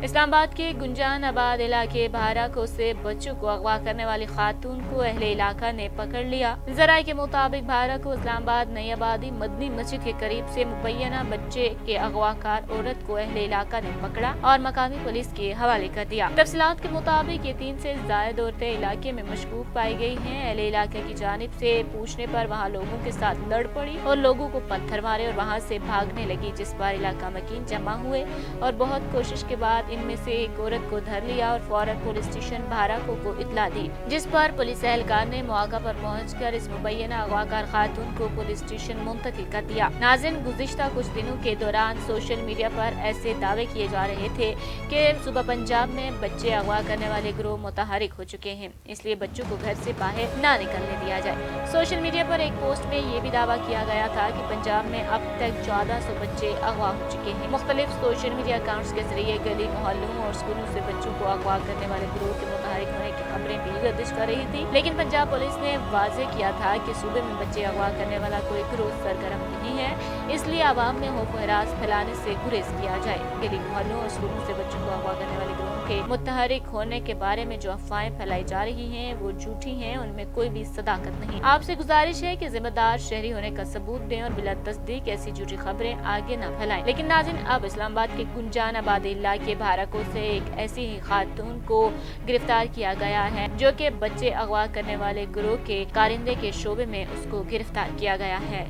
इस्लामाबाद के गुंजानाबाद इलाके बहराको से बच्चों को अगवा करने वाली खातून को अहले इलाका ने पकड़ लिया। जराये के मुताबिक बहराको इस्लामाबाद नई आबादी मदनी मस्जिद के करीब से मुबैना बच्चे के अगवाकार औरत को अहले इलाका ने पकड़ा और मकामी पुलिस के हवाले कर दिया। तफसीलात के मुताबिक ये 3 से ज्यादा औरतें इलाके में मशकूक पाई गई हैं। अहले इलाके की जानिब से पूछने पर वहाँ लोगों के साथ लड़ पड़ी और लोगों को पत्थर मारे और वहाँ से भागने लगी, जिस पर इलाका मकीन जमा हुए और बहुत कोशिश के बाद इनमें से एक औरत को धर लिया और फौरन पुलिस स्टेशन बहराको को इत्तला दी, जिस पर पुलिस एहलकार ने मौका पर पहुंचकर इस मुबैना अगवाकार खातून को पुलिस स्टेशन मुंतकिल कर दिया। नाज़रीन, गुज़िश्ता कुछ दिनों के दौरान सोशल मीडिया पर ऐसे दावे किए जा रहे थे कि सुबह पंजाब में बच्चे अगवा करने वाले गिरोह मुतहरिक हो चुके हैं, इसलिए बच्चों को घर से बाहर ना निकलने दिया जाए। सोशल मीडिया पर एक पोस्ट में ये भी दावा किया गया था कि पंजाब में अब तक 1400 बच्चे अगवा हो चुके हैं। मुख्तलिफ सोशल मीडिया अकाउंट्स के जरिए गली मोहल्लों और स्कूलों से बच्चों को अगवा करने वाले गिरोह के मुतहरिक होने की खबरें भी गर्दिश कर रही थी, लेकिन पंजाब पुलिस ने वाज़ेह किया था कि सूबे में बच्चे अगवा करने वाला कोई गिरोह सरगर्म नहीं है, इसलिए आवाम में खौफ हरास फैलाने से गुरेज किया जाए। गली मोहल्लों और स्कूलों से बच्चों को अगवा करने वाले गिरोह के मुतहरिक होने के बारे में जो अफवाहें फैलाई जा रही हैं वो झूठी हैं, उनमें कोई भी सदाकत नहीं। आपसे गुजारिश है कि जिम्मेदार शहरी होने का सबूत दें और बिला तस्दीक ऐसी झूठी खबरें आगे न फैलाएं। लेकिन नाज़रीन, अब इस्लामाबाद के गुंजानाबाद इलाके बहराको से एक ऐसी ही खातून को गिरफ्तार किया गया है जो कि बच्चे अगवा करने वाले गिरोह के कारिंदे के शोबे में उसको गिरफ्तार किया गया है।